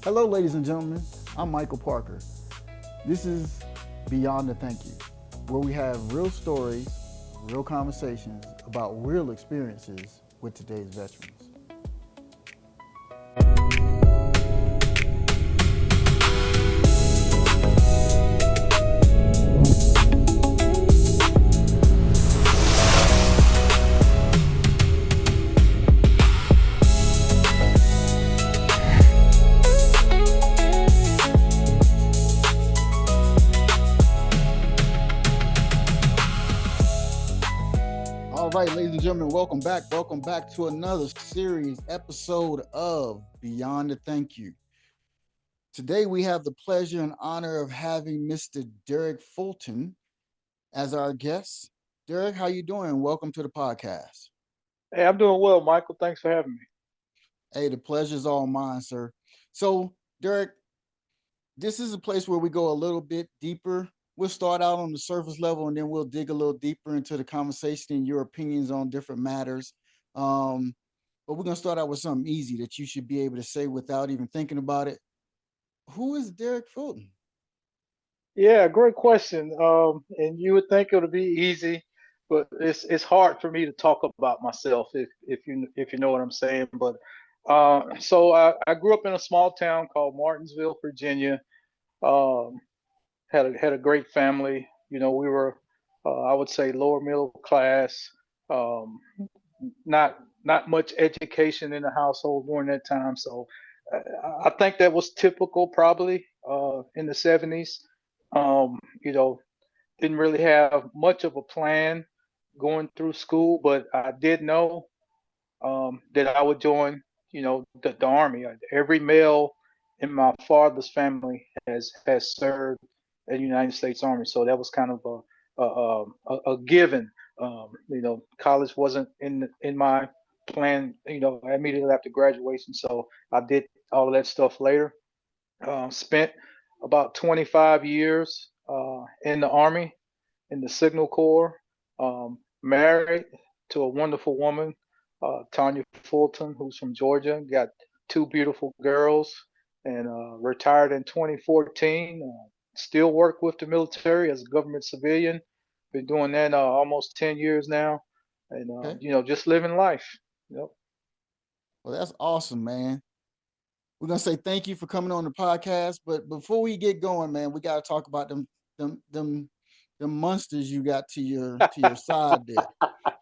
Hello, ladies and gentlemen. I'm Michael Parker. This is Beyond the Thank You, where we have real stories, real conversations about real experiences with today's veterans. All right, ladies and gentlemen, welcome back. Welcome back to another series episode of Beyond the Thank You. Today, we have the pleasure and honor of having Mr. Derek Fulton as our guest. Derek, how you doing? Welcome to the podcast. Hey, I'm doing well, Michael. Thanks for having me. Hey, the pleasure's all mine, sir. So, Derek, this is a place where we go a little bit deeper. We'll start out on the surface level and then we'll dig a little deeper into the conversation and your opinions on different matters. But we're going to start out with something easy that you should be able to say without even thinking about it. Who is Derek Fulton? Yeah, great question. And you would think it would be easy, but it's hard for me to talk about myself if you know what I'm saying. But I grew up in a small town called Martinsville, Virginia. Um, had a great family. You know, we were I would say lower middle class. Um, not much education in the household during that time. So I think that was typical probably in the 70s. You know, didn't really have much of a plan going through school, but I did know that I would join, the army. Every male in my father's family has served in the United States Army, so that was kind of a given. College wasn't in my plan, immediately after graduation, so I did all of that stuff later. Spent about 25 years in the Army, in the Signal Corps, married to a wonderful woman, Tanya Fulton, who's from Georgia. Got two beautiful girls, and retired in 2014. Still work with the military as a government civilian. Been doing that almost 10 years now, and Okay. just living life. Yep. Well, that's awesome, man. We're gonna say thank you for coming on the podcast, but before we get going, man, we gotta talk about them monsters you got to your side there.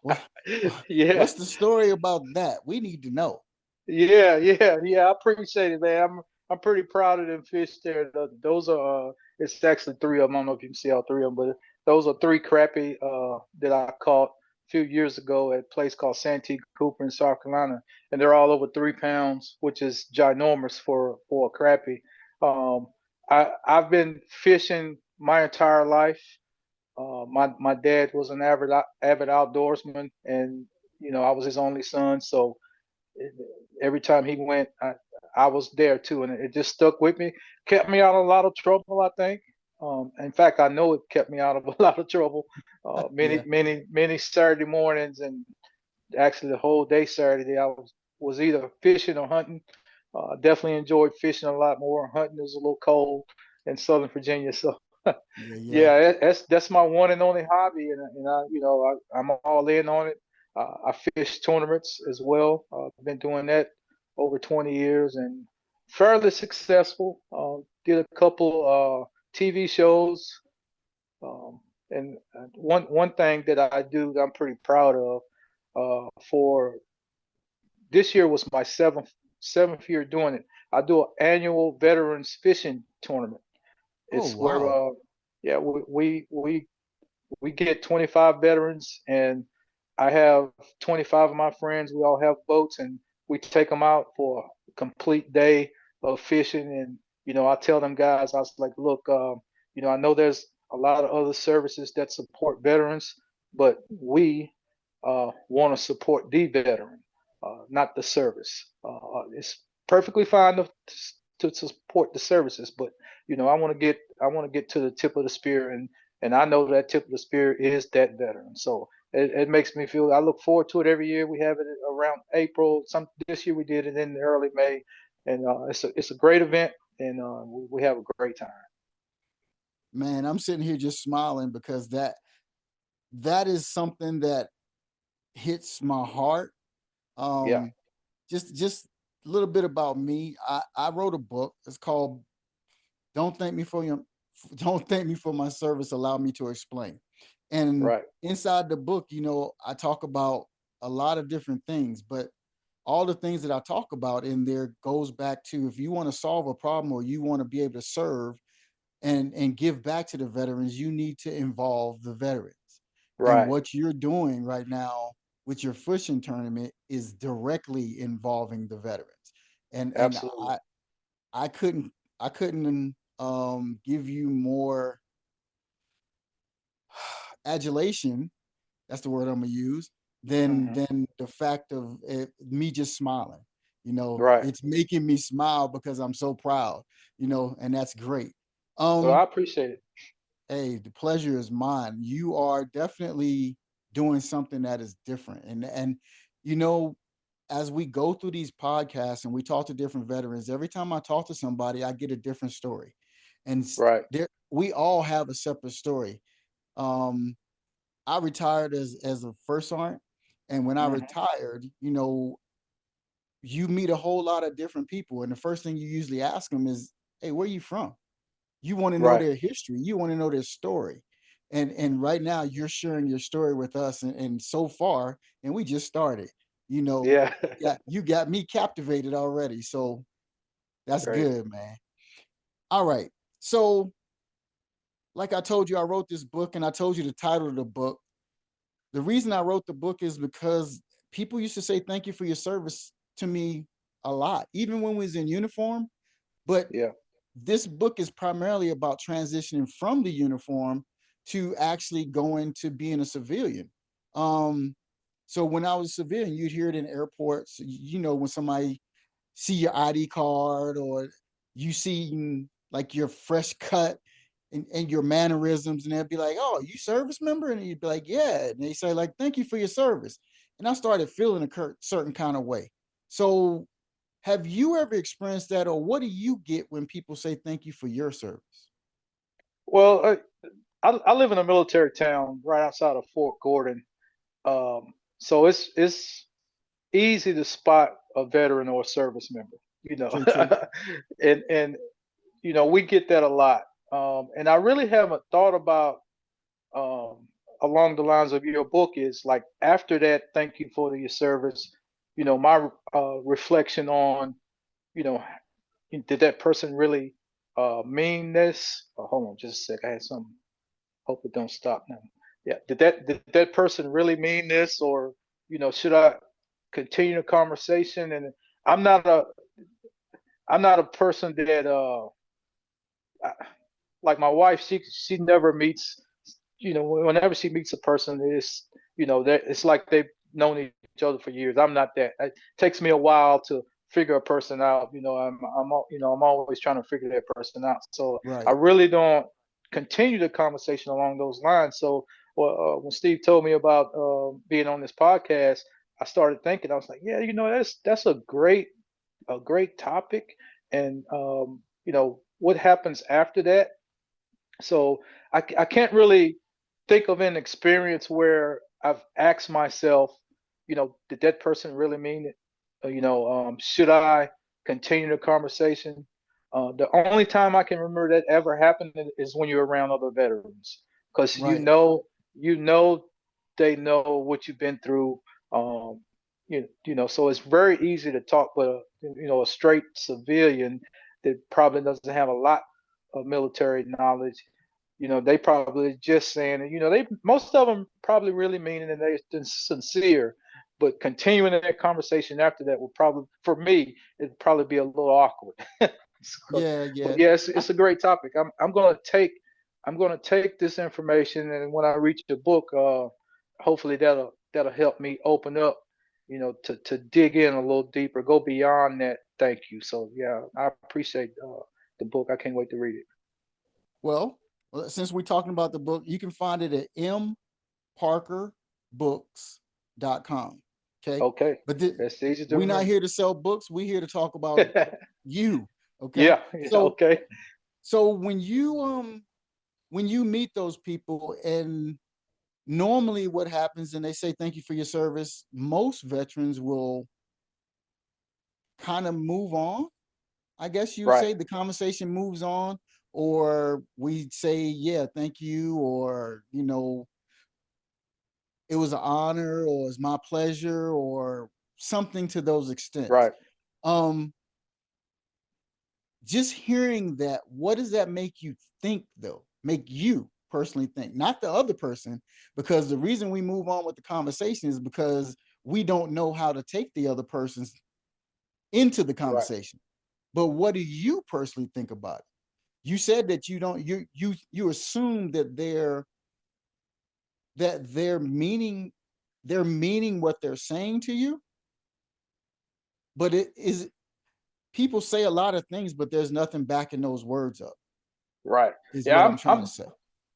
What, Yeah. what's the story about that? We need to know. Yeah. I appreciate it, man. I'm pretty proud of them fish there. Those are it's actually three of them. I don't know if you can see all three of them, but those are three crappie that I caught a few years ago at a place called Santee Cooper in South Carolina, and they're all over 3 pounds, which is ginormous for a crappie. Um, I've been fishing my entire life. My dad was an avid outdoorsman, and I was his only son, so every time he went, I was there too, and it just stuck with me. Kept me out of a lot of trouble, I think. In fact, I know it kept me out of a lot of trouble. Many, Yeah. many, many Saturday mornings, and actually the whole day Saturday, I was either fishing or hunting. Definitely enjoyed fishing a lot more. Hunting is a little cold in Southern Virginia, so Yeah, yeah. yeah, that's my one and only hobby, and I'm all in on it. I fish tournaments as well. I've been doing that over 20 years and fairly successful. Did a couple TV shows, and one thing that I do that I'm pretty proud of. For this year was my seventh year doing it. I do an annual veterans fishing tournament. Oh, It's where wow. yeah, we get 25 veterans, and I have 25 of my friends. We all have boats, and we take them out for a complete day of fishing. And I tell them guys, I was like, look, I know there's a lot of other services that support veterans, but we want to support the veteran, not the service. It's perfectly fine to support the services, but I want to get to the tip of the spear, and I know that tip of the spear is that veteran. So it makes me feel. I look forward to it every year. We have it around April. This year we did it in early May, and it's a great event, and we have a great time. Man, I'm sitting here just smiling because that is something that hits my heart. Yeah, Um, just a little bit about me. I wrote a book. It's called "Don't Thank Me for Your Don't Thank Me for My Service. Allow Me to Explain." And right, inside the book, I talk about a lot of different things, but all the things that I talk about in there goes back to if you want to solve a problem or you want to be able to serve and give back to the veterans, you need to involve the veterans. And right. what you're doing right now with your fishing tournament is directly involving the veterans. And Absolutely. I couldn't give you more adulation, that's the word I'm gonna use, than Hmm. than the fact of me just smiling. Right. It's making me smile because I'm so proud, and that's great. Well, I Um, appreciate it. hey, the pleasure is mine. You are definitely doing something that is different. And you know, as we go through these podcasts and we talk to different veterans, every time I talk to somebody, I get a different story. And Right. there we all have a separate story. Um, I retired as a first sergeant, and when I Hmm. retired, you meet a whole lot of different people, and the first thing you usually ask them is, "Hey, where you from?" You want to know Right. their history. You want to know their story. And right now you're sharing your story with us, and so far, and we just started. Yeah. You got me captivated already. So that's Great. good, man. All right. So, like I told you, I wrote this book, and I told you the title of the book. The reason I wrote the book is because people used to say thank you for your service to me a lot, even when we was in uniform. But Yeah. this book is primarily about transitioning from the uniform to actually going to being a civilian. Um, so when I was a civilian, you'd hear it in airports. When somebody see your ID card or you see like your fresh cut and your mannerisms, and they'd be like, "Oh, you service member?" And you'd be like, "Yeah." And they say like, "Thank you for your service." And I started feeling a certain kind of way. So have you ever experienced that, or what do you get when people say thank you for your service? Well, I live in a military town right outside of Fort Gordon. So it's easy to spot a veteran or a service member, you know. True, true. And we get that a lot. And I really haven't thought about um along the lines of your book is like after that, thank you for your service, my reflection on, you know, did that person really mean this? Hold on just a sec. I had something. Hope it don't stop now. Yeah. Did that person really mean this, or should I continue the conversation? And I'm not a I'm not a person that I- like my wife. She never meets. Whenever she meets a person, that it's like they've known each other for years. I'm not that. It takes me a while to figure a person out. I'm always trying to figure that person out. So I Right. really don't continue the conversation along those lines. So when Steve told me about being on this podcast, I started thinking. I was like, yeah, that's a great topic, and what happens after that. So I can't really think of an experience where I've asked myself, did that person really mean it? Should I continue the conversation? The only time I can remember that ever happened is when you're around other veterans, because Right. you know, they know what you've been through. Um, so it's very easy to talk with a straight civilian that probably doesn't have a lot. of military knowledge, they probably just saying it. They most of them probably really mean it and they're sincere, but continuing that conversation after that will probably, for me, it'd probably be a little awkward. So, Yeah, but yeah. yeah, I, it's a great topic. I'm gonna take this information, and when I read your book, hopefully that'll help me open up, to dig in a little deeper, go beyond that. Thank you. So yeah, I appreciate the book. I can't wait to read it. well, since we're talking about the book, you can find it at mparkerbooks.com. Okay. Okay, But that's easy to we're not remember. here to sell books. We're here to talk about you. Okay. Yeah, yeah, So okay. so when you meet those people, and normally what happens and they say thank you for your service, most veterans will kind of move on. I guess you Right, say the conversation moves on, or we say, yeah, thank you, or, it was an honor, or it's my pleasure, or something to those extents. right, Um, just hearing that, what does that make you think though? Make you personally think, not the other person, because the reason we move on with the conversation is because we don't know how to take the other person's into the right, conversation. But what do you personally think about it? You said that you don't you assume that they're meaning what they're saying to you, but it is, people say a lot of things, but there's nothing backing those words up, right. is Yeah, what I'm I'm trying to I'm say.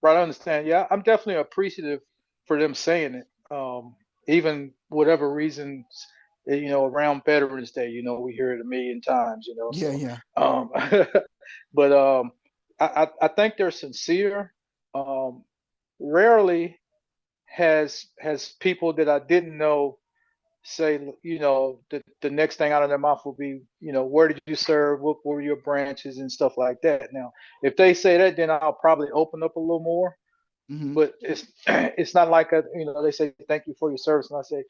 right. I understand. Yeah, I'm definitely appreciative for them saying it. Even whatever reasons, around Veterans Day, we hear it a million times. Yeah, So, yeah. but I think they're sincere. Um, Rarely has people that I didn't know say, the next thing out of their mouth will be, where did you serve? What were your branches and stuff like that. Now, if they say that, then I'll probably open up a little more. Mm-hmm. But it's not like they say thank you for your service, and I say,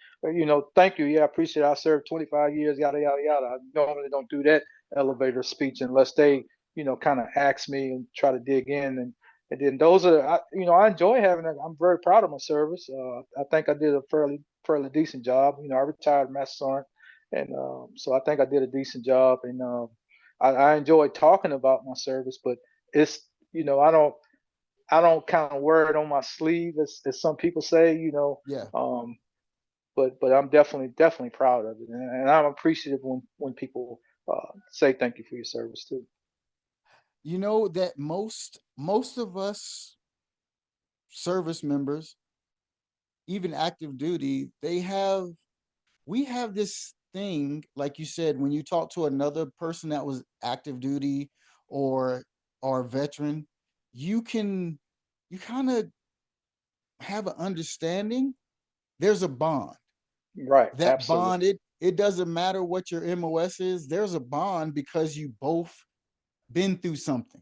thank you, yeah, I appreciate it. I served 25 years, yada yada yada. I normally don't do that elevator speech unless they, kind of ask me and try to dig in, and then those are, I enjoy having it. I'm very proud of my service. I think I did a fairly decent job. I retired Master Sergeant, and so I think I did a decent job, and I enjoy talking about my service, but it's, I don't kind of wear it on my sleeve, as some people say, Yeah. but I'm definitely proud of it, and I'm appreciative when people say thank you for your service too. You know that most of us service members, even active duty, we have this thing, like you said, when you talk to another person that was active duty or or veteran, you can you kind of have an understanding. There's a bond. Right, That bond, absolutely. it doesn't matter what your MOS is. There's a bond because you both been through something.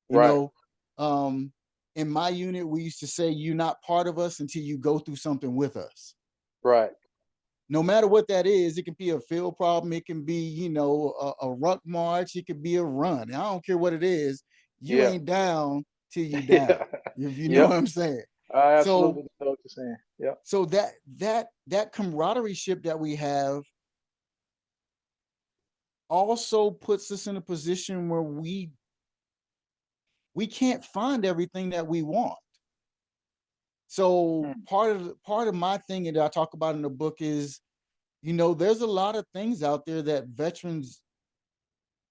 You Right, know, um, in my unit, we used to say you're not part of us until you go through something with us. right. No matter what that is, it can be a field problem, it can be, a ruck march, it could be a run. I don't care what it is. You Yeah, ain't down till you down, yeah, if you know yep. what I'm saying. I So absolutely know what you're saying. Yep. so that camaraderie ship that we have also puts us in a position where we can't find everything that we want. So Mm. part of my thing that I talk about in the book is, there's a lot of things out there that veterans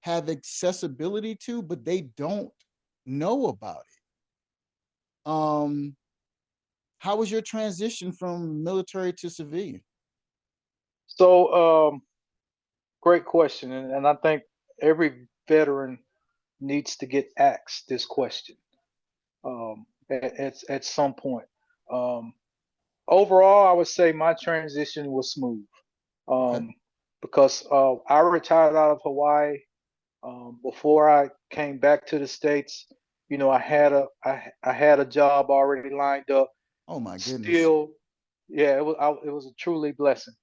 have accessibility to, but they don't know about it. How was your transition from military to civilian? So, great question, and I think every veteran needs to get asked this question, at some point. Um, Overall, I would say my transition was smooth, Okay. um, because I retired out of Hawaii. Before I came back to the states, I had a job already lined up. Oh my goodness. Still, yeah, it was a truly blessing.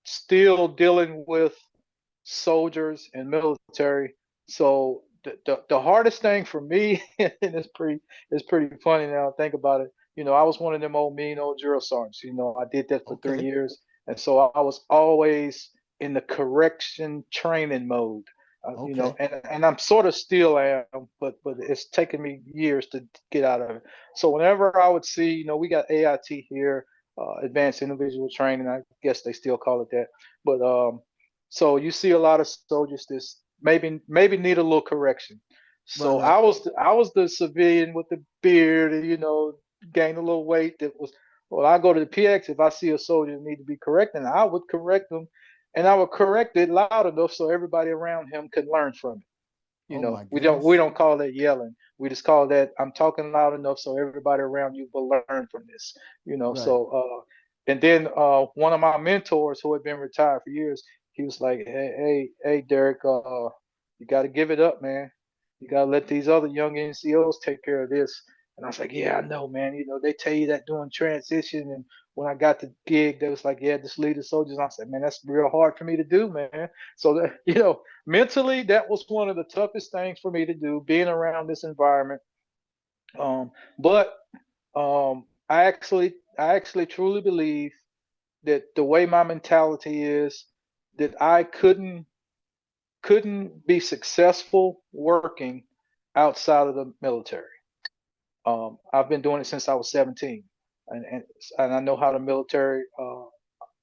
Still dealing with soldiers and military, so the hardest thing for me, and it's pretty funny now I think about it. I was one of them old mean old drill sergeants. I did that for three Okay. years, and so I was always in the correction training mode. Okay. And I'm sort of still am, but it's taken me years to get out of it. So whenever I would see, we got AIT here, Advanced Individual Training. I guess they still call it that, but so you see a lot of soldiers this maybe need a little correction. Right. So Right. I was the civilian with the beard and gained a little weight. That was well. I go to the PX if I see a soldier that need to be corrected, I would correct them, and I would correct it loud enough so everybody around him could learn from it. Oh my We goodness. don't call that yelling. We just call that I'm talking loud enough so everybody around you will learn from this. Right. And then one of my mentors who had been retired for years, he was like, hey, Derek, you got to give it up, man. You got to let these other young NCOs take care of this. And I was like, yeah, I know, man. They tell you that during transition. And when I got the gig, they was like, yeah, just lead the soldiers. And I said, man, that's real hard for me to do, man. So that, mentally, that was one of the toughest things for me to do, being around this environment. But I actually truly believe that the way my mentality is, that I couldn't be successful working outside of the military. I've been doing it since I was 17, and I know how the military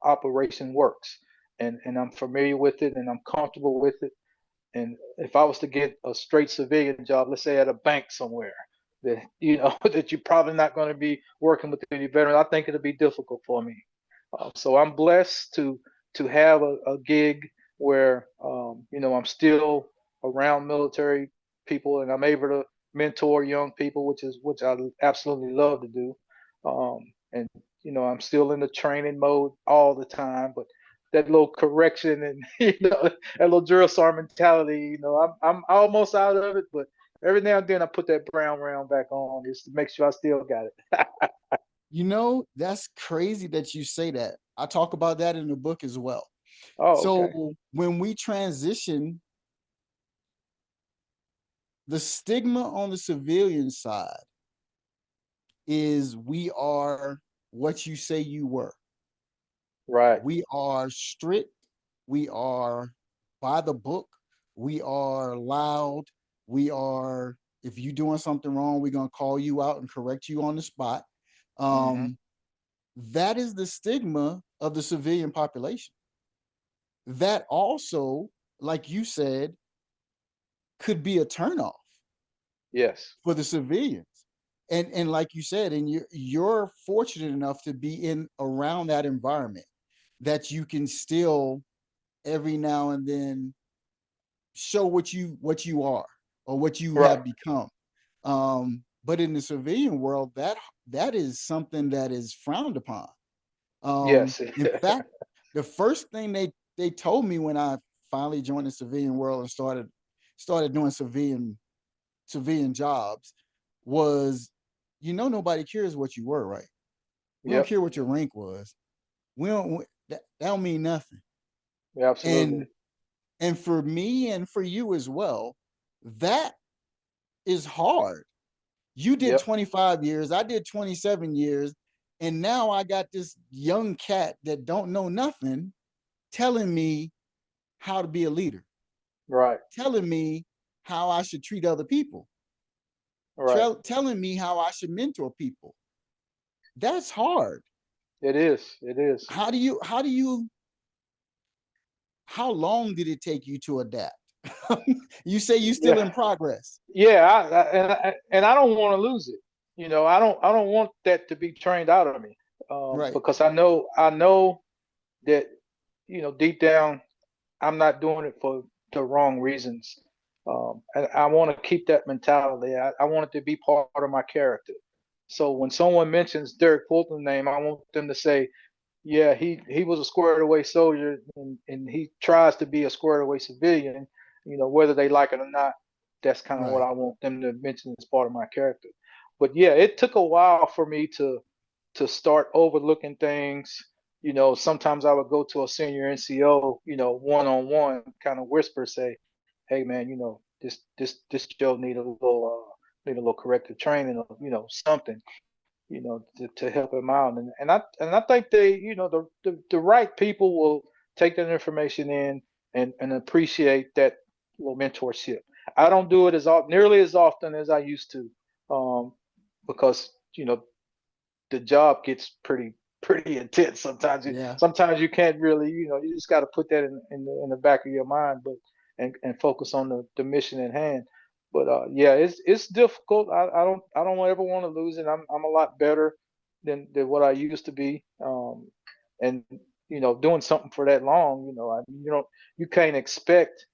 operation works, and I'm familiar with it, and I'm comfortable with it. And if I was to get a straight civilian job, let's say at a bank somewhere, that that you're probably not going to be working with any veterans, I think it'll be difficult for me. So I'm blessed to have a gig where I'm still around military people and I'm able to mentor young people, which I absolutely love to do. And I'm still in the training mode all the time, but that little correction and that little drill sergeant mentality, I'm almost out of it, but every now and then I put that brown round back on just to make sure I still got it. That's crazy that you say that. I talk about that in the book as well. Oh, okay. So when we transition, the stigma on the civilian side is we are what you say you were. Right. We are strict. We are by the book. We are loud. We are, if you're doing something wrong, we're going to call you out and correct you on the spot. Hmm. Um, that is the stigma of the civilian population. That also, like you said, could be a turnoff Yes. for the civilians. And like you said, and you're fortunate enough to be in around that environment that you can still every now and then show what you are or what you Right. have become. But in the civilian world, that is something that is frowned upon. Yes. In fact, the first thing they told me when I finally joined the civilian world and started doing civilian jobs was, nobody cares what you were, right? We don't Yep. care what your rank was. That don't mean nothing. Absolutely. And and for me and for you as well, that is hard. You did Yep. 25 years, I did 27 years, and now I got this young cat that don't know nothing telling me how to be a leader, Right. telling me how I should treat other people, Right. telling me how I should mentor people. That's hard. It is. It is. How long did it take you to adapt? You say you still Yeah. in progress. Yeah. And I don't want to lose it. I don't want that to be trained out of me. Right, Because I know that deep down I'm not doing it for the wrong reasons. And I want to keep that mentality. I want it to be part of my character. So when someone mentions Derek Fulton's name, I want them to say, yeah, he was a squared away soldier, and he tries to be a squared away civilian, whether they like it or not. That's kind of what right. I want them to mention as part of my character. But yeah, it took a while for me to start overlooking things. Sometimes I would go to a senior NCO, one on one, kind of whisper, say, "Hey, man, this Joe need a little corrective training or something, to help him out. And I think they, the right people will take that information in and appreciate that little mentorship. I don't do it nearly as often as I used to, because the job gets pretty intense sometimes. Yeah. Sometimes you can't really, you just got to put that in the back of your mind, but and focus on the mission at hand. But yeah, it's difficult. I don't ever want to lose it. I'm a lot better than what I used to be. And doing something for that long, you can't expect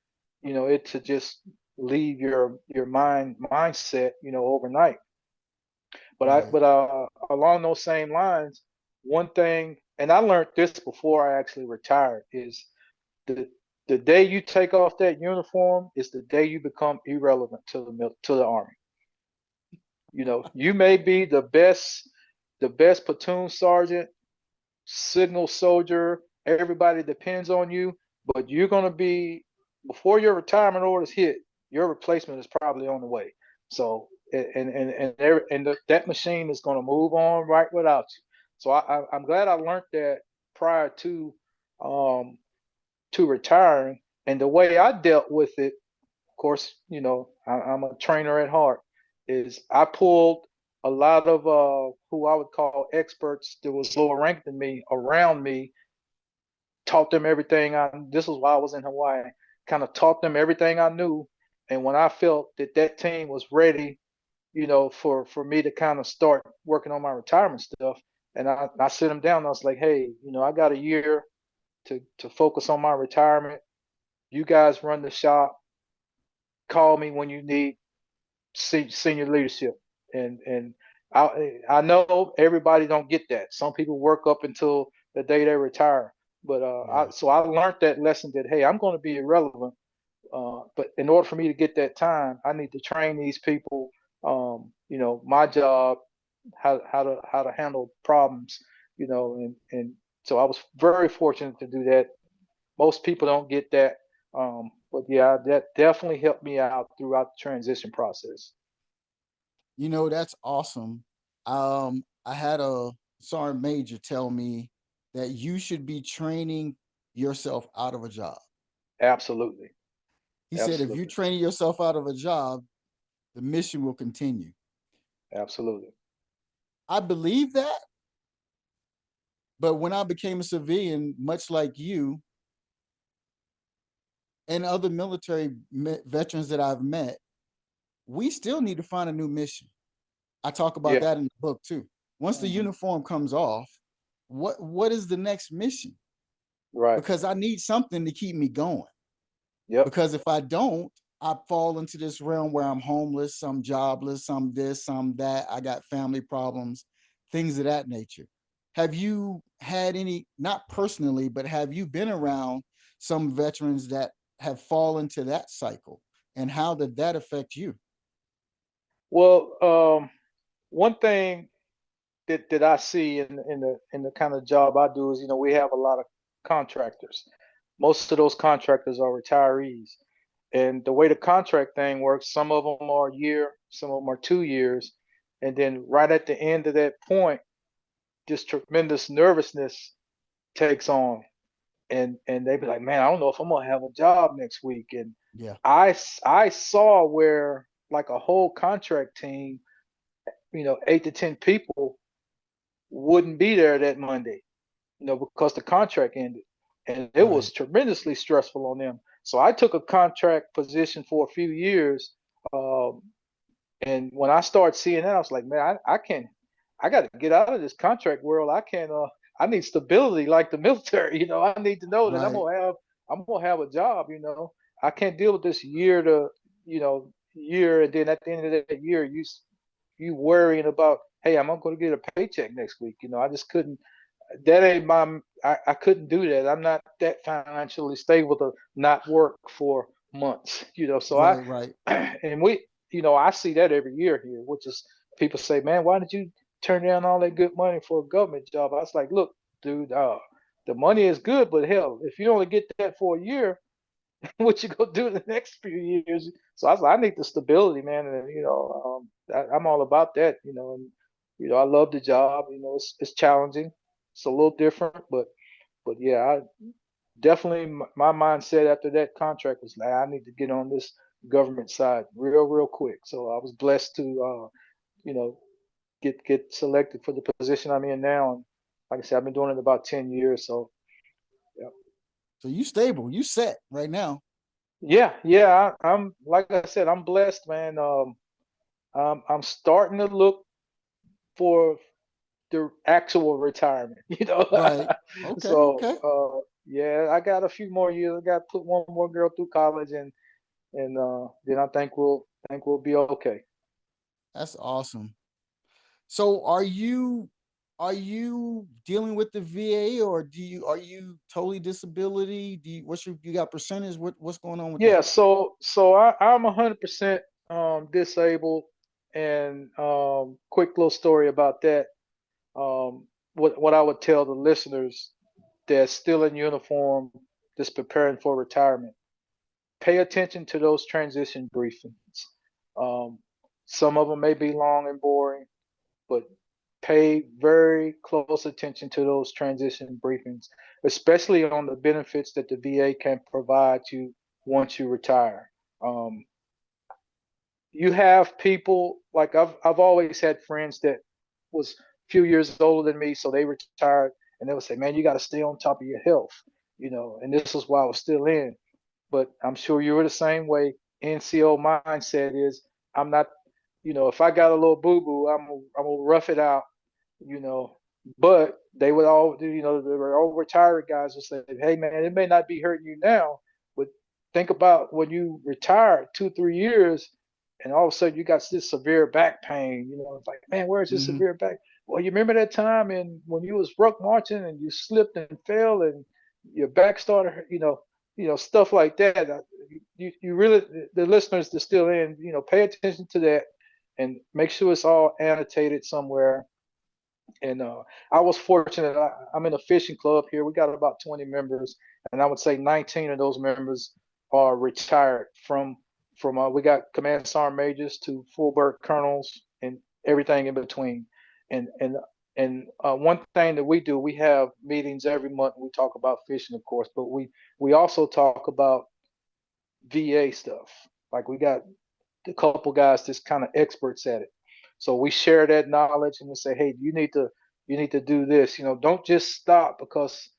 it to just leave your mindset overnight. Right. But along those same lines, one thing, and I learned this before I actually retired, is the the day you take off that uniform is the day you become irrelevant to the army. You may be the best platoon sergeant, signal soldier, everybody depends on you, but you're going to be, before your retirement orders hit, your replacement is probably on the way. So, that machine is going to move on right without you. So I'm glad I learned that prior um, to retiring. And the way I dealt with it, of course, I'm a trainer at heart, is I pulled a lot of who I would call experts that was lower ranked than me around me, taught them everything. This was while I was in Hawaii, kind of taught them everything I knew. And when I felt that team was ready, for me to kind of start working on my retirement stuff, and I sit them down, I was like, hey, I got a year to focus on my retirement. You guys run the shop. Call me when you need senior leadership. And I know everybody don't get that. Some people work up until the day they retire. But Yeah. so I learned that lesson that, hey, I'm going to be irrelevant. But in order for me to get that time, I need to train these people. My job, how to handle problems. And so I was very fortunate to do that. Most people don't get that. But yeah, that definitely helped me out throughout the transition process. That's awesome. I had a sergeant major tell me that you should be training yourself out of a job. Absolutely. He said if you Absolutely. training yourself out of a job, the mission will continue. Absolutely. I believe that, but when I became a civilian, much like you and other military veterans that I've met, we still need to find a new mission. I talk about Yeah. that in the book too. Once the Hmm. uniform comes off, what is the next mission? Right. Because I need something to keep me going. Yep. Because if I don't, I fall into this realm where I'm homeless, some jobless, some this, some that. I got family problems, things of that nature. Have you had any, not personally, but have you been around some veterans that have fallen to that cycle? And how did that affect you? Well, one thing that I see in the kind of job I do is, we have a lot of contractors. Most of those contractors are retirees. And the way the contract thing works, some of them are a year, some of them are 2 years. And then right at the end of that point, this tremendous nervousness takes on. And they be like, man, I don't know if I'm gonna have a job next week. And Yeah. I saw where, like, a whole contract team, 8 to 10 people wouldn't be there that Monday, because the contract ended, and it was Right. tremendously stressful on them. So I took a contract position for a few years, um, and when I started seeing that, I was like, man, I can't. I got to get out of this contract world. I can't. I need stability, like the military. I need to know that Right. I'm gonna have a job. I can't deal with this year, and then at the end of that year, you worrying about, hey, am I going to get a paycheck next week? I just couldn't. That ain't my. I couldn't do that. I'm not that financially stable to not work for months. So I, Right. Right. and I see that every year here, which is, people say, man, why did you turn down all that good money for a government job? I was like, look, dude, the money is good, but hell, if you only get that for a year, what you gonna do the next few years? So I was like, I need the stability, man, and I'm all about that, and I love the job. It's challenging, it's a little different, but yeah, I definitely my mindset after that contract was like, I need to get on this government side real quick. So I was blessed to you know get selected for the position I'm in now, and like I said, I've been doing it about 10 years. So yeah. So you stable, you set right now. Yeah, I'm like I said, I'm blessed, man. I'm starting to look for the actual retirement, Right. Okay. So, Okay. yeah, I got a few more years. I got to put one more girl through college, and then I think we'll be okay. That's awesome. So are you dealing with the VA, or are you totally disability? You got percentage? What's going on with that? Yeah, so I'm 100% disabled, and quick little story about that. What I would tell the listeners that's still in uniform, that's preparing for retirement, pay attention to those transition briefings. Um, some of them may be long and boring, but pay very close attention to those transition briefings, especially on the benefits that the VA can provide you once you retire. Um, you have people like I've always had friends that was a few years older than me, so they retired, and they would say, "Man, you got to stay on top of your health," And this is why I was still in. But I'm sure you were the same way. NCO mindset is, I'm not, if I got a little boo boo, I'm gonna rough it out, you know. But they would all, they were all retired guys would say, "Hey man, it may not be hurting you now, but think about when you retire 2, 3 years, and all of a sudden you got this severe back pain. It's like, man, where's this Mm-hmm. severe back? Well, you remember that time and when you was ruck marching and you slipped and fell and your back started, stuff like that. You really, the listeners that still in, pay attention to that and make sure it's all annotated somewhere. And I was fortunate. I'm in a fishing club here. We got about 20 members, and I would say 19 of those members are retired from. We got command sergeant majors to full bird colonels and everything in between. And and and one thing that we do, we have meetings every month. We talk about fishing, of course, but we also talk about VA stuff. Like we got a couple guys that's kind of experts at it. So we share that knowledge and we say, hey, you need to do this. Don't just stop because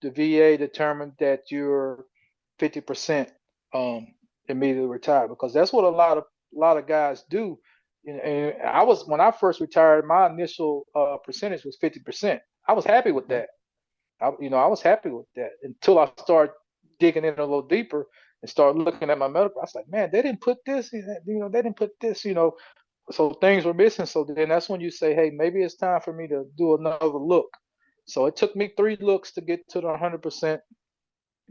the VA determined that you're 50% um, immediately retired, because that's what a lot of guys do. And I was, when I first retired, my initial percentage was 50%. I was happy with Okay. that. I was happy with that until I started digging in a little deeper and started looking at my medical. I was like, man, they didn't put this, they didn't put this, so things were missing. So then that's when you say, hey, maybe it's time for me to do another look. So it took me 3 looks to get to the 100%,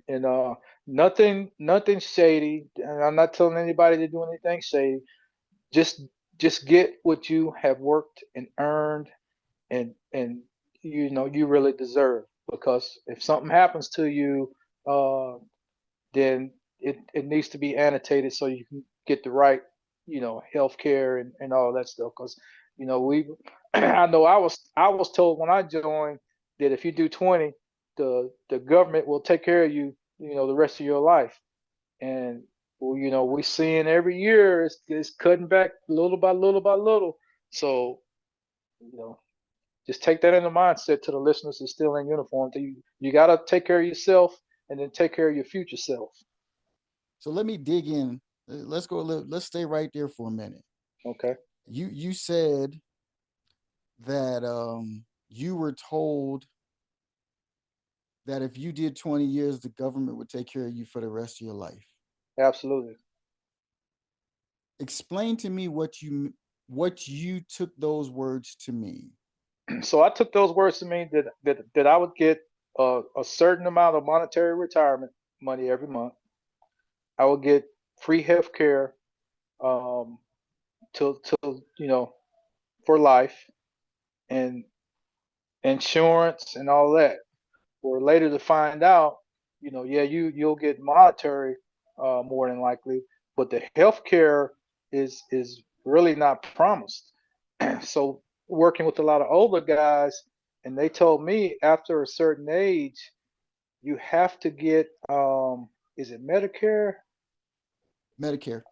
and nothing shady. And I'm not telling anybody to do anything shady. Just just get what you have worked and earned, and you really deserve. Because if something happens to you, uh, then it needs to be annotated so you can get the right, health care and all that stuff. Because we I know I was told when I joined that if you do 20, the government will take care of you, the rest of your life. And well, we're seeing every year it's cutting back little by little by little. So you know just take that in the mindset to the listeners that's still in uniform. You got to take care of yourself and then take care of your future self. So let me dig in. Let's go. Let's stay right there for a minute. Okay. You said that you were told that if you did 20 years, the government would take care of you for the rest of your life. Absolutely. Explain to me what you took those words to mean. So I took those words to mean that I would get a certain amount of monetary retirement money every month. I would get free health care um, till for life, and insurance and all that. Or later to find out, yeah, you'll get monetary, more than likely. But the health care is really not promised. So working with a lot of older guys, and they told me after a certain age, you have to get is it Medicare? Medicare,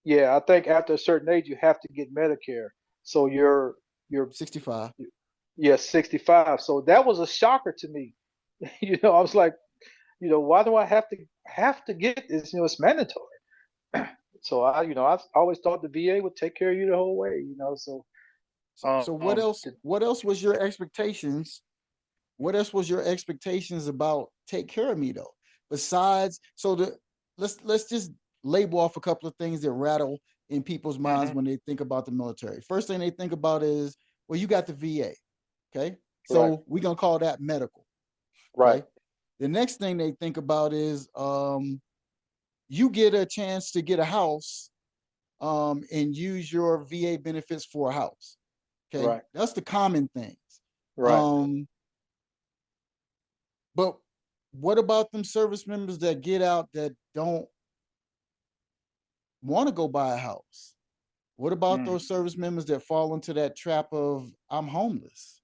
Yeah, I think after a certain age you have to get Medicare. So you're 65. yeah, 65. So that was a shocker to me. I was like, why do I have to get this? It's mandatory. So I always thought the VA would take care of you the whole way. So So what else? th- What else was your expectations? What else was your expectations about take care of me though? Besides, so the let's just label off a couple of things that rattle in people's minds mhm, when they think about the military. First thing they think about is, well, you got the VA. Okay. right, So we're gonna call that medical. right, Okay. The next thing they think about is you get a chance to get a house and use your VA benefits for a house. Okay. right, That's the common things. right. Um, but what about them service members that get out that don't want to go buy a house? What about Mm, those service members that fall into that trap of I'm homeless?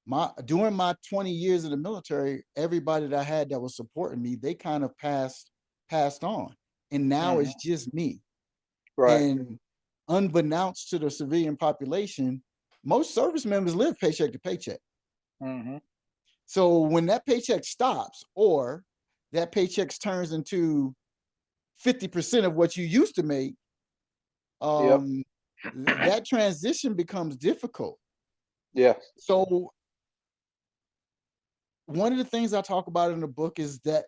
My during my 20 years in the military, everybody that I had that was supporting me, they kind of passed on. And now mhm, it's just me. right. And unbeknownst to the civilian population, most service members live paycheck to paycheck. Mhm, So when that paycheck stops or that paycheck turns into 50% of what you used to make, yep. um, that transition becomes difficult. Yeah. So one of the things I talk about in the book is that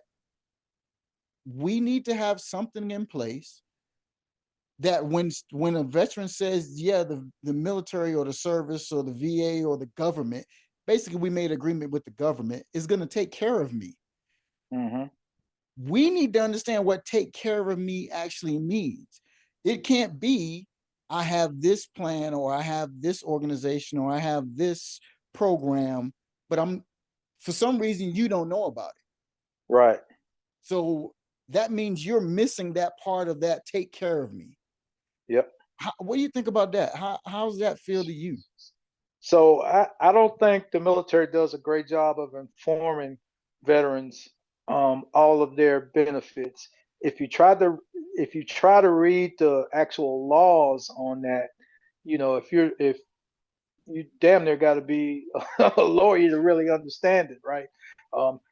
we need to have something in place that when a veteran says, yeah, the military or the service or the VA or the government, basically we made agreement with the government is going to take care of me. Mhm, We need to understand what take care of me actually means. It can't be I have this plan or I have this organization or I have this program, but I'm for some reason you don't know about it. right. So that means you're missing that part of that take care of me. Yep. What do you think about that? How's that feel to you? So I don't think the military does a great job of informing veterans all of their benefits. If you try to if you try to read the actual laws on that, if you damn near got to be a lawyer to really understand it, right?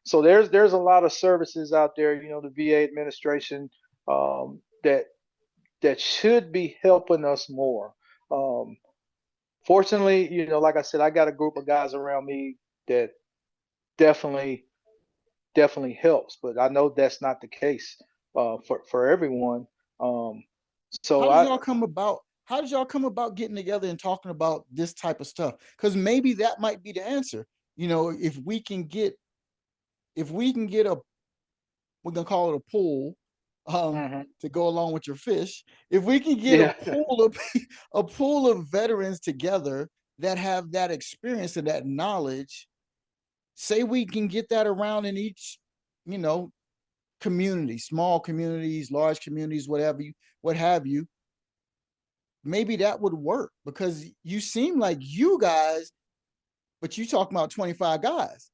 So there's a lot of services out there, the VA administration that should be helping us more. Um, Fortunately, like I said, I got a group of guys around me that definitely definitely helps, but I know that's not the case for everyone. Um, so How did I y'all come about? How did y'all come about getting together and talking about this type of stuff? Because maybe that might be the answer. If we can get a, we're gonna call it a pool, mhm, to go along with your fish. If we can get a yeah, pool of a pool of veterans together that have that experience and that knowledge, say we can get that around in each, you know, community, small communities, large communities, what have you, maybe that would work because you seem like you guys, but you talking about 25 guys.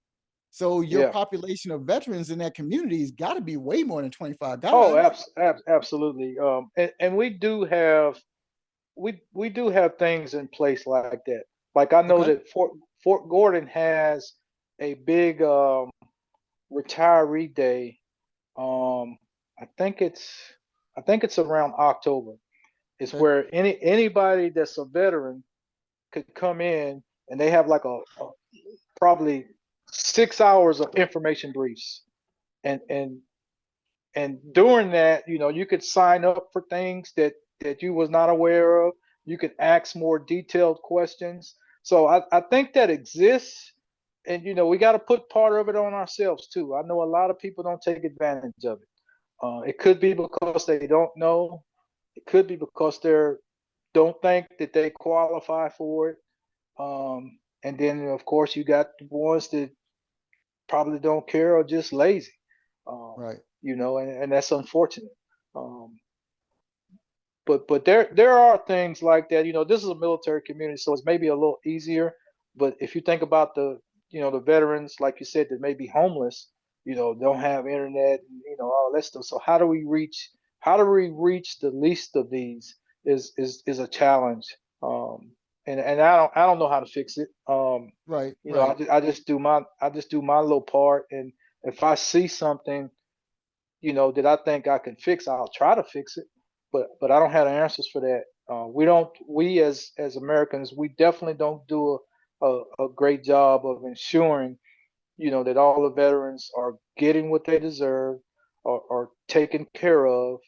So your yeah. population of veterans in that community has got to be way more than 25 Oh, guys. absolutely. And we do have things in place like that. Like I know Okay. that Fort Gordon has a big retiree day. Um, I think it's I think it's around October. It's Okay. where anybody that's a veteran could come in and they have like a probably 6 hours of information briefs and and during that, you could sign up for things that you was not aware of. You could ask more detailed questions. So I think that exists, and we got to put part of it on ourselves too. I know a lot of people don't take advantage of it. It could be because they don't know. It could be because they don't think that they qualify for it. And then of course you got the ones that probably don't care or just lazy. Um, Right. and that's unfortunate. but there are things like that. This is a military community, so it's maybe a little easier. But if you think about the veterans, like you said, that may be homeless, don't have internet, and all that stuff. So how do we reach the least of these is a challenge. Um, and I don't know how to fix it. Right, I right. just, I just do my little part, and if I see something that I think I can fix, I'll try to fix it. But I don't have the answers for that. We as Americans, we definitely don't do a great job of ensuring that all the veterans are getting what they deserve, or taken care of,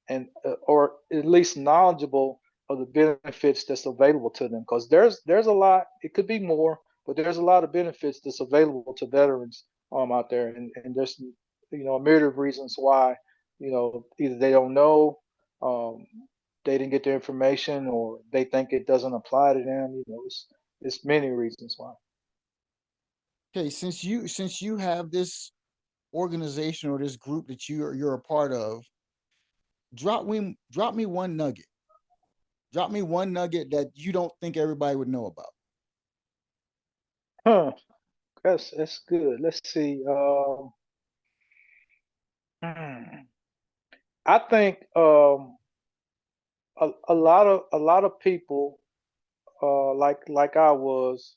and or at least knowledgeable of the benefits that's available to them. Because there's a lot. It could be more, but there's a lot of benefits that's available to veterans out there, and there's a myriad of reasons why either they don't know, um, they didn't get their information, or they think it doesn't apply to them. It's many reasons why. Okay, since you have this organization or this group that you're a part of, drop me one nugget. Drop me one nugget that you don't think everybody would know about. Huh. That's good. Let's see. Hmm. I think a lot of people like I was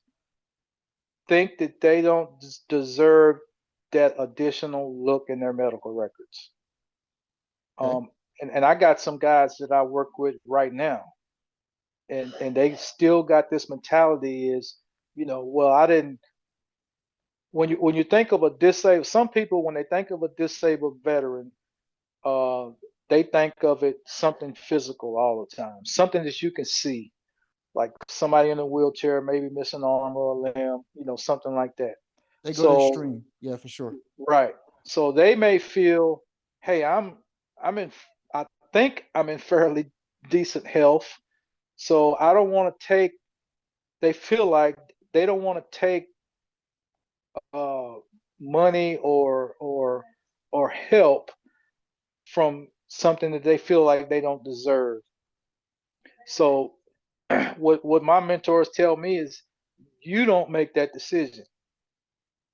think that they don't deserve that additional look in their medical records. Okay. And I got some guys that I work with right now, and they still got this mentality is, well, I didn't. When you think of a disabled, some people when they think of a disabled veteran, uh, they think of it something physical all the time, something that you can see, like somebody in a wheelchair, maybe missing an arm or a limb, something like that. They go to So, extreme. Yeah, for sure. right. So they may feel, hey, I'm in, I think I'm in fairly decent health. So I don't want to take, they feel like they don't want to take uh, money or help from something that they feel like they don't deserve. So what my mentors tell me is, you don't make that decision.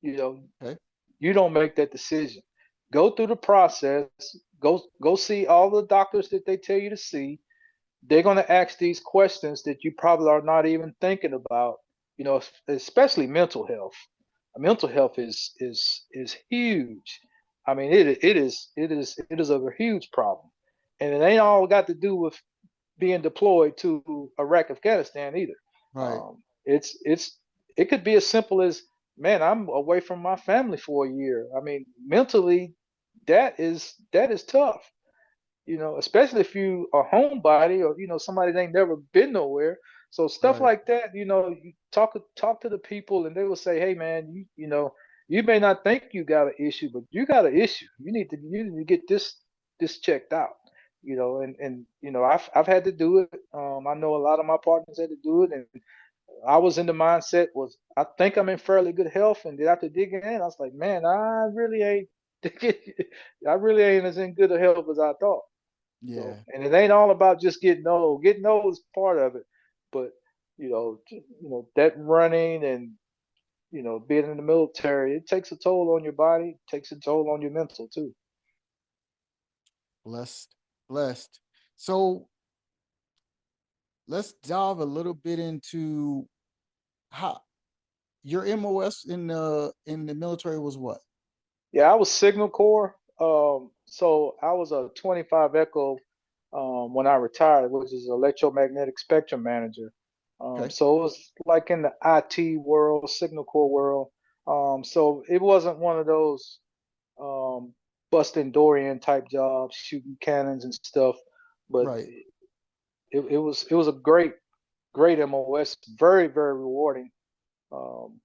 You know, Okay. you don't make that decision. Go through the process. Go see all the doctors that they tell you to see. They're going to ask these questions that you probably are not even thinking about. Especially mental health. Mental health is huge. I mean, it is a huge problem, and it ain't all got to do with being deployed to Iraq, Afghanistan either. Right. It could be as simple as, man, I'm away from my family for a year. I mean, mentally, that is tough. Especially if you are homebody, or somebody that ain't never been nowhere. So stuff Right. like that, you talk to the people, and they will say, hey man, you may not think you got an issue, but you got an issue. You need to get this checked out. I've had to do it. I know a lot of my partners had to do it, and I was in the mindset was, I think I'm in fairly good health, and after digging in, I was like, man, I really ain't. I really ain't as in good a health as I thought. So, Yeah. and it ain't all about just getting old. Getting old is part of it, but that running and being in the military, it takes a toll on your body, it takes a toll on your mental too. Blessed. Blessed. So let's dive a little bit into how your MOS in the military was what? Yeah, I was Signal Corps. So I was a 25 Echo when I retired, which is electromagnetic spectrum manager. Okay. So it was like in the IT world, Signal Corps world. So it wasn't one of those um, busting Dorian type jobs, shooting cannons and stuff. But Right. it was a great MOS, very very rewarding. Um,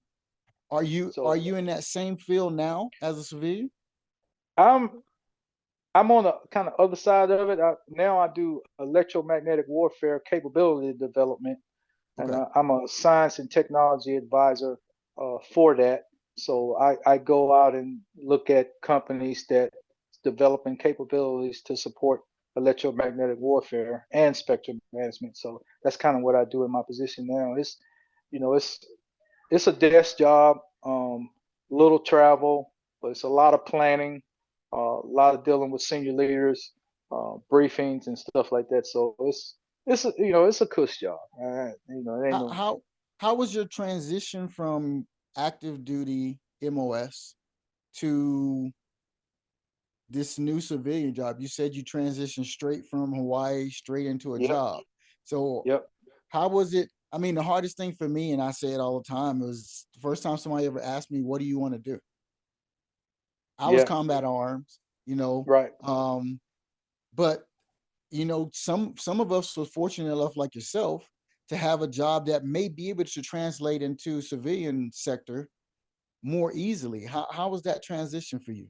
Are you so in that same field now as a civilian? I'm I'm on the kind of other side of it. Now I do electromagnetic warfare capability development, and Okay. I'm a science and technology advisor for that. So I go out and look at companies that developing capabilities to support electromagnetic warfare and spectrum management. So that's kind of what I do in my position now. You know, it's a desk job, little travel, but it's a lot of planning, a lot of dealing with senior leaders, briefings and stuff like that. So it's a cush job. It ain't How no. how how was your transition from active duty MOS to this new civilian job? You said you transitioned straight from Hawaii straight into a Yep, job. So yep, how was it? I mean, the hardest thing for me, and I say it all the time, was the first time somebody ever asked me, "What do you want to do?" I was yeah, combat arms, right. um, but some of us were fortunate enough, like yourself, to have a job that may be able to translate into civilian sector more easily. How was that transition for you?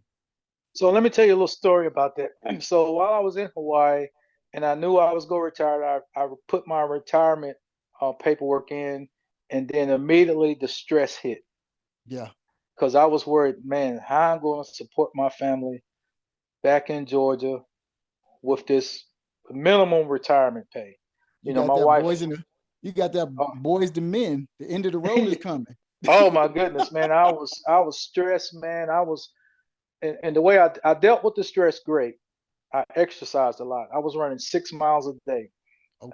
So let me tell you a little story about that. So while I was in Hawaii and I knew I was going to retire, I put my retirement paperwork in, and then immediately the stress hit Yeah, because I was worried, man, how I'm going to support my family back in Georgia with this minimum retirement pay. you My got that boys wife. in the you got that Oh, boys to men. The end of the road is coming. oh my goodness, man, I was stressed, man. And the way I dealt with the stress, great. I exercised a lot. I was running 6 miles a day,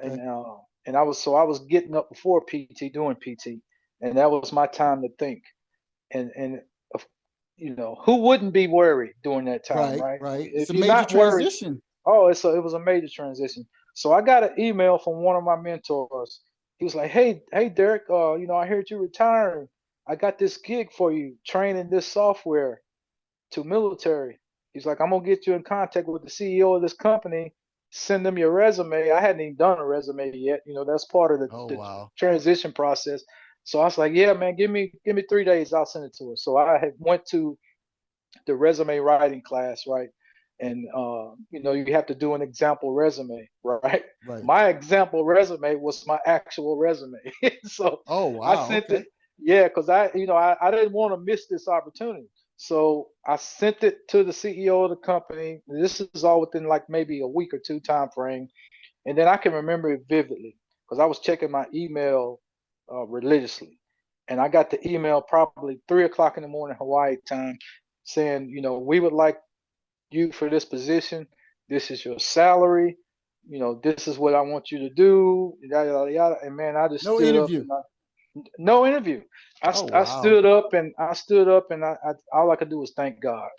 and Okay, I was getting up before PT, doing PT, and that was my time to think. And who wouldn't be worried during that time, right, right? right. It's If a you're major not worried, transition. oh, it was a major transition. So I got an email from one of my mentors. He was like, "Hey, Derek, I heard you retiring. I got this gig for you, training this software to military." He's like, "I'm gonna get you in contact with the CEO of this company. Send them your resume." I hadn't even done a resume yet. That's part of Oh the wow, transition process. So I was like, "Yeah, man, give me 3 days. I'll send it to her." So I had went to the resume writing class, right? And you have to do an example resume, right? right. My example resume was my actual resume. So Oh I wow, sent it, okay. yeah, because I didn't want to miss this opportunity. So I sent it to the CEO of the company. This is all within like maybe a week or two time frame. And then I can remember it vividly because I was checking my email religiously. And I got the email probably 3 o'clock in the morning Hawaii time saying, we would like you for this position. This is your salary. This is what I want you to do. Yada, yada, yada. And man, I just No stood up interview. and no interview. Oh I wow. stood up and I all I could do was thank God.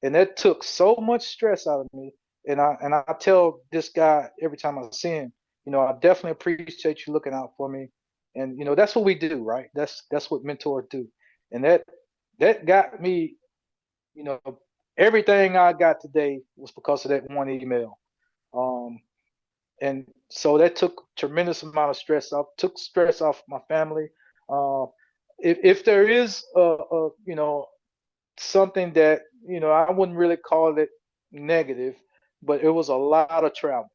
And that took so much stress out of me. And I tell this guy every time I see him, I definitely appreciate you looking out for me. And that's what we do, right? That's what mentors do. And that got me, you know, everything I got today was because of that one email. Um, and so that took tremendous amount of stress off, took stress off my family. Uh, if there is something that I wouldn't really call it negative, but it was a lot of travel.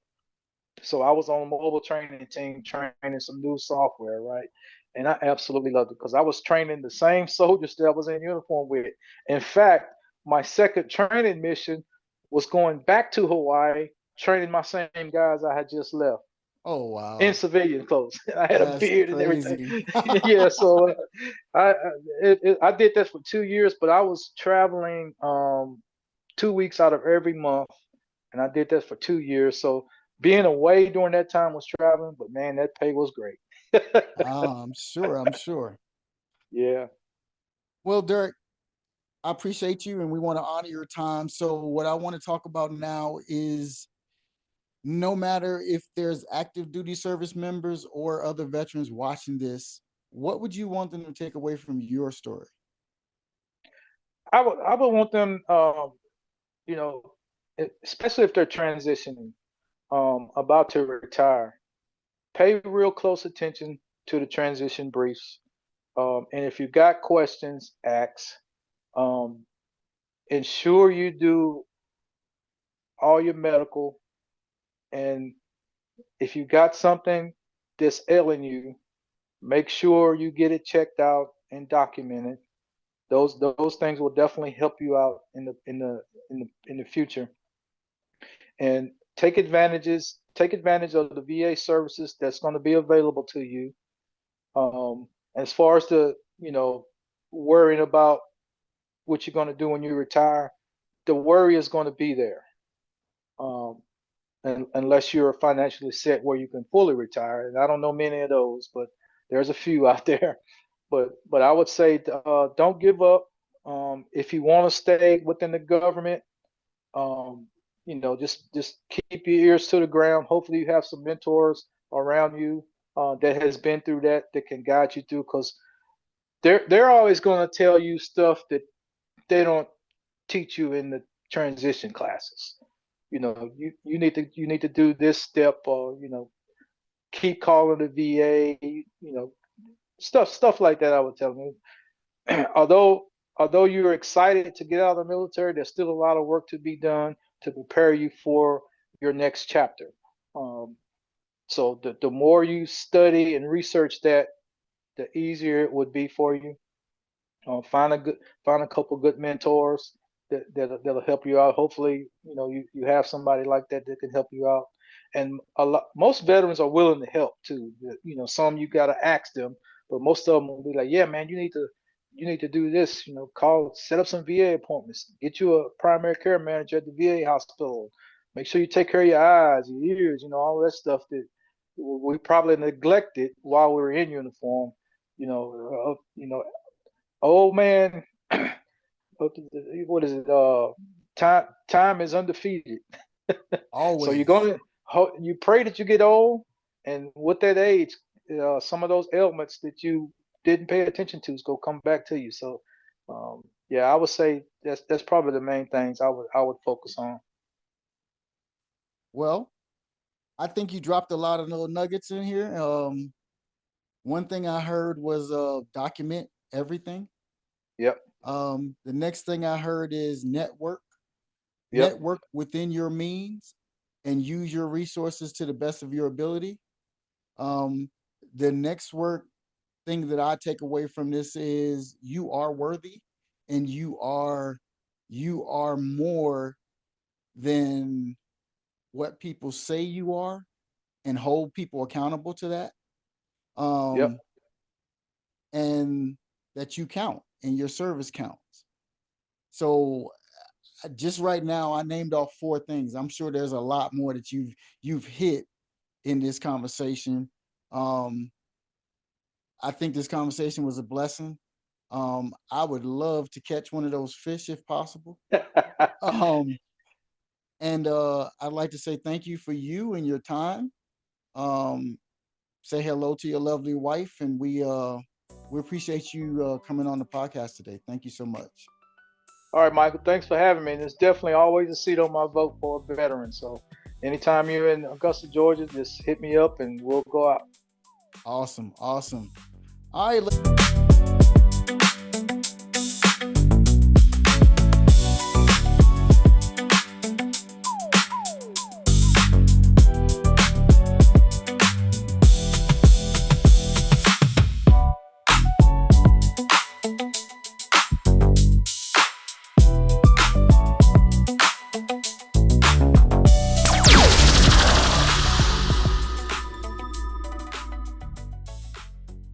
So I was on a mobile training team training some new software, right? And I absolutely loved it because I was training the same soldiers that I was in uniform with. In fact, my second training mission was going back to Hawaii, training my same guys I had just left Oh in wow. civilian clothes. I had a That's beard and everything. crazy. Yeah, so I did that for 2 years, but I was traveling 2 weeks out of every month, and I did that for 2 years. So being away during that time was traveling, but man, that pay was great. I'm sure. I'm sure. Yeah. Well, Derek, I appreciate you and we want to honor your time. So, what I want to talk about now is no matter if there's active duty service members or other veterans watching this, what would you want them to take away from your story? I would want them, you know, especially if they're transitioning, about to retire, pay real close attention to the transition briefs. And if you got questions, ask. Um, ensure you do all your medical, and if you got something that's ailing you, make sure you get it checked out and documented. Those things will definitely help you out in the future. And take advantage of the VA services that's going to be available to you. As far as worrying about what you're going to do when you retire, the worry is going to be there. Um, and unless you're financially set where you can fully retire. And I don't know many of those, but there's a few out there. But I would say don't give up. If you want to stay within the government, um, just keep your ears to the ground. Hopefully, you have some mentors around you that has been through that can guide you through. Because they're always going to tell you stuff that they don't teach you in the transition classes. You need to do this step, or keep calling the VA, stuff like that. I would tell them. Although you're excited to get out of the military, there's still a lot of work to be done to prepare you for your next chapter. Um, so the more you study and research that, the easier it would be for you. Find a couple good mentors that'll help you out. Hopefully, you have somebody like that can help you out. And most veterans are willing to help too. Some you got to ask them, but most of them will be like, yeah, man, you need to do this. Set up some VA appointments, get you a primary care manager at the VA hospital. Make sure you take care of your eyes, your ears, all that stuff that we probably neglected while we were in uniform. Old man, what is it? Time is undefeated. So Always. you pray that you get old, and with that age, some of those ailments that you didn't pay attention to is gonna come back to you. So, yeah, I would say that's probably the main things I would focus on. Well, I think you dropped a lot of little nuggets in here. One thing I heard was document everything. Yep, The next thing I heard is yep, network within your means, and use your resources to the best of your ability. Um, the next work thing that I take away from this is you are worthy, and you are more than what people say you are, and hold people accountable to that. yep. Um, and that you count and your service counts. So just right now, I named off four things. I'm sure there's a lot more that you've hit in this conversation. Um, I think this conversation was a blessing. I would love to catch one of those fish if possible. Um, and I'd like to say thank you for you and your time. Um, say hello to your lovely wife, and we appreciate you coming on the podcast today. Thank you so much. All right, Michael. Thanks for having me. And there's definitely always a seat on my vote for a veteran. So, anytime you're in Augusta, Georgia, just hit me up and we'll go out. Awesome, awesome. All right.